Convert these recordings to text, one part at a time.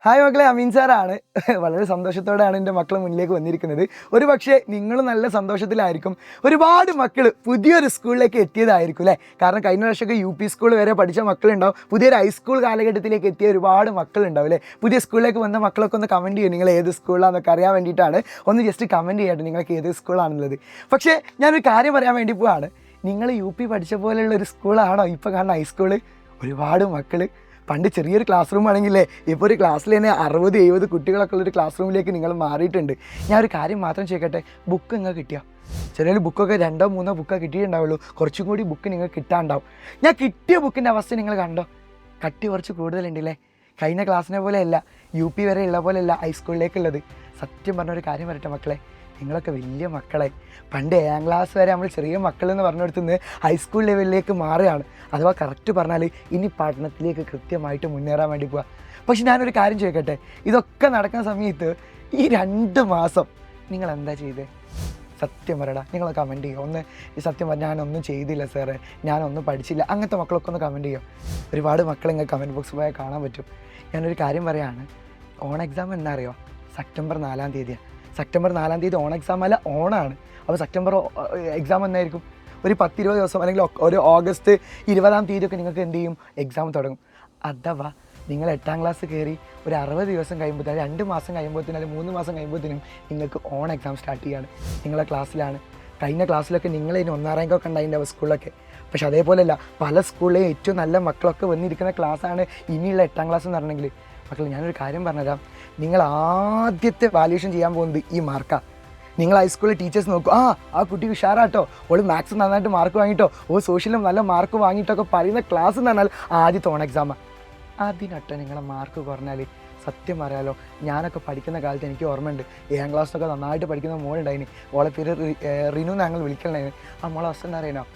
Hi മക്കളെ, അമീൻ സാറാണ്. വളരെ സന്തോഷത്തോടെയാണ് എൻ്റെ മക്കൾ മുന്നിലേക്ക് വന്നിരിക്കുന്നത്. ഒരു പക്ഷേ നിങ്ങൾ നല്ല സന്തോഷത്തിലായിരിക്കും. ഒരുപാട് മക്കൾ പുതിയൊരു സ്കൂളിലേക്ക് എത്തിയതായിരിക്കും അല്ലേ? കാരണം കഴിഞ്ഞ വർഷമൊക്കെ UP സ്കൂൾ വരെ പഠിച്ച മക്കളുണ്ടാവും. പുതിയൊരു ഹൈസ്കൂൾ കാലഘട്ടത്തിലേക്ക് എത്തിയ ഒരുപാട് മക്കളുണ്ടാവും അല്ലേ? പുതിയ സ്കൂളിലേക്ക് വന്ന മക്കളൊക്കെ ഒന്ന് കമൻറ്റ് ചെയ്യും, നിങ്ങൾ ഏത് സ്കൂളിലാണെന്നൊക്കെ അറിയാൻ വേണ്ടിയിട്ടാണ്. ഒന്ന് ജസ്റ്റ് കമൻറ്റ് ചെയ്യട്ടെ നിങ്ങൾക്ക് ഏത് സ്കൂളാണെന്നുള്ളത്. പക്ഷേ ഞാനൊരു കാര്യം പറയാൻ വേണ്ടി പോവാണ്. നിങ്ങൾ UP പഠിച്ച പോലെയുള്ള ഒരു സ്കൂളാണോ ഇപ്പോൾ കാണുന്ന ഹൈസ്കൂള്? ഒരുപാട് മക്കൾ പണ്ട് ചെറിയൊരു ക്ലാസ് റൂം ആണെങ്കിലേ ഇപ്പോൾ ഒരു ക്ലാസ്സിൽ തന്നെ 60-70 കുട്ടികളൊക്കെ ഉള്ളൊരു ക്ലാസ് റൂമിലേക്ക് നിങ്ങൾ മാറിയിട്ടുണ്ട്. ഞാൻ ഒരു കാര്യം മാത്രം ചോദിക്കട്ടെ, ബുക്ക് നിങ്ങൾക്ക് കിട്ടിയോ? ചില ബുക്കൊക്കെ 2-3 ബുക്കൊക്കെ കിട്ടിയിട്ടുണ്ടാവുള്ളൂ, കുറച്ചും കൂടി ബുക്ക് നിങ്ങൾക്ക് കിട്ടാണ്ടാവും. ഞാൻ കിട്ടിയ ബുക്കിൻ്റെ അവസ്ഥ നിങ്ങൾ കണ്ടോ? കട്ടി കുറച്ച് കൂടുതലുണ്ടല്ലേ? കഴിഞ്ഞ ക്ലാസ്സിനെ പോലെയല്ല, UP വരെ ഉള്ള പോലെയല്ല ഹൈസ്കൂളിലേക്കുള്ളത്. സത്യം പറഞ്ഞൊരു കാര്യം പറയട്ടെ മക്കളെ, നിങ്ങളൊക്കെ വലിയ മക്കളെ. പണ്ട് 7ാം ക്ലാസ് വരെ നമ്മൾ ചെറിയ മക്കളെന്ന് പറഞ്ഞെടുത്തുനിന്ന് ഹൈസ്കൂൾ ലെവലിലേക്ക് മാറുകയാണ്. അഥവാ കറക്റ്റ് പറഞ്ഞാൽ ഇനി പഠനത്തിലേക്ക് കൃത്യമായിട്ട് മുന്നേറാൻ വേണ്ടി പോവുക. പക്ഷെ ഞാനൊരു കാര്യം ചോദിക്കട്ടെ, ഇതൊക്കെ നടക്കുന്ന സമയത്ത് ഈ 2 മാസം നിങ്ങൾ എന്താ ചെയ്തേ? സത്യം പറയടാ, നിങ്ങൾ കമൻറ്റ് ചെയ്യുക. ഒന്ന് ഈ സത്യം പറഞ്ഞാൽ ഞാനൊന്നും ചെയ്തില്ല സാറേ, ഞാനൊന്നും പഠിച്ചില്ല, അങ്ങനത്തെ മക്കളൊക്കെ ഒന്ന് കമൻറ്റ് ചെയ്യുക. ഒരുപാട് മക്കൾ ഇങ്ങനെ കമൻറ്റ് ബോക്സ് പോയാൽ കാണാൻ പറ്റും. ഞാനൊരു കാര്യം പറയുകയാണ്, ഓൺ എക്സാം എന്നാ അറിയോ? സെപ്റ്റംബർ 4-ാം തീയതിയാണ്. സെപ്റ്റംബർ 4-ാം തീയതി ഓൺ എക്സാം അല്ല, ഓണാണ്. അപ്പോൾ സെപ്റ്റംബർ എക്സാം എന്നായിരിക്കും? ഒരു 10-20 ദിവസം അല്ലെങ്കിൽ ഒരു ഓഗസ്റ്റ് 20-ാം തീയതിയൊക്കെ നിങ്ങൾക്ക് എന്ത് ചെയ്യും? എക്സാം തുടങ്ങും. അഥവാ നിങ്ങൾ 8ാം ക്ലാസ് കയറി ഒരു 60 ദിവസം കഴിയുമ്പോഴത്തേനും, 2 മാസം കഴിയുമ്പോഴത്തേനും അല്ലെങ്കിൽ 3 മാസം കഴിയുമ്പോഴത്തേനും നിങ്ങൾക്ക് ഓൺ എക്സാം സ്റ്റാർട്ട് ചെയ്യുകയാണ്. നിങ്ങളെ ക്ലാസ്സിലാണ്. കഴിഞ്ഞ ക്ലാസ്സിലൊക്കെ നിങ്ങളിതിന് 1-ാം റാങ്കൊക്കെ ഉണ്ടായിൻ്റെ സ്കൂളിലൊക്കെ. പക്ഷെ അതേപോലെയല്ല, പല സ്കൂളിലെയും ഏറ്റവും നല്ല മക്കളൊക്കെ വന്നിരിക്കുന്ന ക്ലാസ്സാണ് ഇനിയുള്ള 8ാം ക്ലാസ് എന്ന് പറഞ്ഞെങ്കിൽ. മക്കൾ, ഞാനൊരു കാര്യം പറഞ്ഞുതരാം. നിങ്ങൾ ആദ്യത്തെ വാല്യൂഷൻ ചെയ്യാൻ പോകുന്നത് ഈ മാർക്കാണ്. നിങ്ങൾ ഹൈസ്കൂളിൽ ടീച്ചേഴ്സ് നോക്കും, ആ കുട്ടി ഉഷാറാട്ടോ, ഓൾ മാത്സ് നന്നായിട്ട് മാർക്ക് വാങ്ങിയിട്ടോ, സോഷ്യലും നല്ല മാർക്ക് വാങ്ങിയിട്ടൊക്കെ പറയുന്ന ക്ലാസ് എന്ന് പറഞ്ഞാൽ ആദ്യത്തെ ഓൺ എക്സാമാണ്. അതിനൊട്ട് നിങ്ങളെ മാർക്ക് കുറഞ്ഞാൽ സത്യം പറയാലോ, ഞാനൊക്കെ പഠിക്കുന്ന കാലത്ത് എനിക്ക് ഓർമ്മയുണ്ട്, 7ാം ക്ലാസ്സിലൊക്കെ നന്നായിട്ട് പഠിക്കുന്ന മോളുണ്ടായിന്. ഓളെ പേര് റിനു ഞങ്ങൾ വിളിക്കലുണ്ടായിരുന്നു. ആ മോളെ അവസ്ഥ എന്താ അറിയണോ?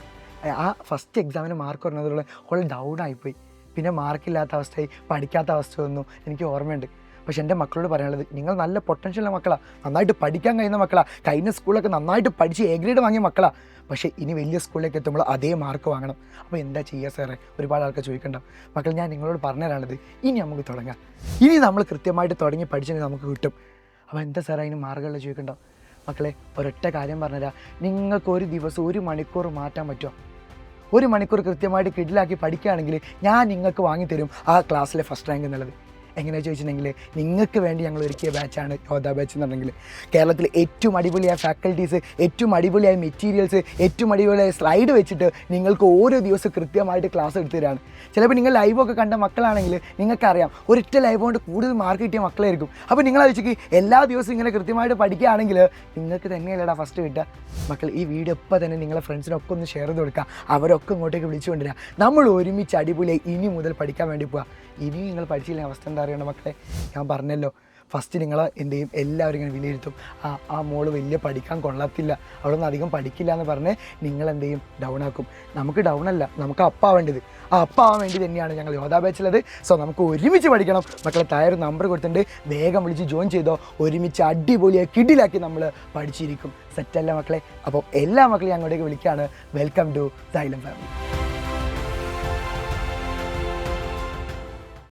ആ ഫസ്റ്റ് എക്സാമിന് മാർക്ക് കുറഞ്ഞതുള്ള ഓൾ ഡൗൺ ആയിപ്പോയി. പിന്നെ മാർക്കില്ലാത്ത അവസ്ഥയായി, പഠിക്കാത്ത അവസ്ഥ വന്നു. എനിക്ക് ഓർമ്മയുണ്ട്. പക്ഷെ എൻ്റെ മക്കളോട് പറയാനുള്ളത്, നിങ്ങൾ നല്ല പൊട്ടൻഷ്യലുള്ള മക്കളാണ്, നന്നായിട്ട് പഠിക്കാൻ കഴിയുന്ന മക്കളാണ്, കഴിഞ്ഞ സ്കൂളിലൊക്കെ നന്നായിട്ട് പഠിച്ച് A ഗ്രേഡ് വാങ്ങിയ മക്കളാണ്. പക്ഷേ ഇനി വലിയ സ്കൂളിലേക്ക് എത്തുമ്പോൾ അതേ മാർക്ക് വാങ്ങണം. അപ്പോൾ എന്താ ചെയ്യുക സാറേ? ഒരുപാട് ആൾക്കാർ ചോദിക്കണ്ടാവും. മക്കൾ, ഞാൻ നിങ്ങളോട് പറഞ്ഞു തരാനുള്ളത്, ഇനി നമുക്ക് തുടങ്ങാം. ഇനി നമ്മൾ കൃത്യമായിട്ട് തുടങ്ങി പഠിച്ചെങ്കിൽ നമുക്ക് കിട്ടും. അപ്പോൾ എന്താ സാറേ അതിന് മാർഗ്ഗമുള്ള ചോദിക്കണ്ടാവും. മക്കളെ, ഒരൊറ്റ കാര്യം പറഞ്ഞുതരാം. നിങ്ങൾക്ക് ഒരു ദിവസം 1 മണിക്കൂർ മാറ്റാൻ പറ്റുമോ? 1 മണിക്കൂർ കൃത്യമായിട്ട് കിഡിലാക്കി പഠിക്കുകയാണെങ്കിൽ ഞാൻ നിങ്ങൾക്ക് വാങ്ങിത്തരും ആ ക്ലാസ്സിലെ ഫസ്റ്റ് റാങ്ക് എന്നുള്ളത്. എങ്ങനെയാ ചോദിച്ചിട്ടുണ്ടെങ്കിൽ, നിങ്ങൾക്ക് വേണ്ടി ഞങ്ങൾ ഒരുക്കിയ ബാച്ചാണ് യോദ്ധ ബാച്ച് എന്ന് പറഞ്ഞെങ്കിൽ. കേരളത്തിൽ ഏറ്റവും അടിപൊളിയായ ഫാക്കൽറ്റീസ്, ഏറ്റവും അടിപൊളിയായ മെറ്റീരിയൽസ്, ഏറ്റവും അടിപൊളിയായ സ്ലൈഡ് വെച്ചിട്ട് നിങ്ങൾക്ക് ഓരോ ദിവസവും കൃത്യമായിട്ട് ക്ലാസ് എടുത്തു തരാണ്. ചിലപ്പോൾ നിങ്ങൾ ലൈവൊക്കെ കണ്ട മക്കളാണെങ്കിൽ നിങ്ങൾക്കറിയാം, ഒരൊറ്റ ലൈവ് കൊണ്ട് കൂടുതൽ മാർക്ക് കിട്ടിയ മക്കളായിരിക്കും. അപ്പോൾ നിങ്ങൾ ആലോചിക്ക്, എല്ലാ ദിവസവും ഇങ്ങനെ കൃത്യമായിട്ട് പഠിക്കുകയാണെങ്കിൽ നിങ്ങൾക്ക് തന്നെയല്ലടാ ഫസ്റ്റ് കിട്ടുക. മക്കൾ, ഈ വീഡിയോ ഇപ്പോൾ തന്നെ നിങ്ങളെ ഫ്രണ്ട്സിനൊക്കെ ഒന്ന് ഷെയർ ചെയ്ത് കൊടുക്കുക. അവരൊക്കെ ഇങ്ങോട്ടേക്ക് വിളിച്ചു കൊണ്ടുവരിക. നമ്മൾ ഒരുമിച്ച് അടിപൊളിയായി ഇനി മുതൽ പഠിക്കാൻ വേണ്ടി പോവുക. ഇനി നിങ്ങൾ പഠിച്ചില്ല അവസ്ഥ എന്താ അറിയണം മക്കളെ? ഞാൻ പറഞ്ഞല്ലോ, ഫസ്റ്റ് നിങ്ങൾ എന്ത് ചെയ്യും? എല്ലാവരും ഇങ്ങനെ വിലയിരുത്തും. ആ മോള് വലിയ പഠിക്കാൻ കൊള്ളത്തില്ല, അവിടെ നിന്ന് അധികം പഠിക്കില്ല എന്ന് പറഞ്ഞ് നിങ്ങളെന്ത് ചെയ്യും? ഡൗൺ ആക്കും. നമുക്ക് ഡൗൺ അല്ല, നമുക്ക് അപ്പാവേണ്ടത്. ആ അപ്പാവാൻ വേണ്ടി തന്നെയാണ് ഞങ്ങൾ യോദ്ധ ബാച്ചുള്ളത്. സോ നമുക്ക് ഒരുമിച്ച് പഠിക്കണം മക്കളെ. താഴെ നമ്പർ കൊടുത്തിട്ടുണ്ട്, വേഗം വിളിച്ച് ജോയിൻ ചെയ്തോ. ഒരുമിച്ച് അടിപൊളിയായി കിടിലാക്കി നമ്മൾ പഠിച്ചിരിക്കും. സെറ്റല്ല മക്കളെ? അപ്പോൾ എല്ലാ മക്കളെയും അങ്ങോട്ടേക്ക് വിളിക്കുകയാണ്. Welcome to Xylem family.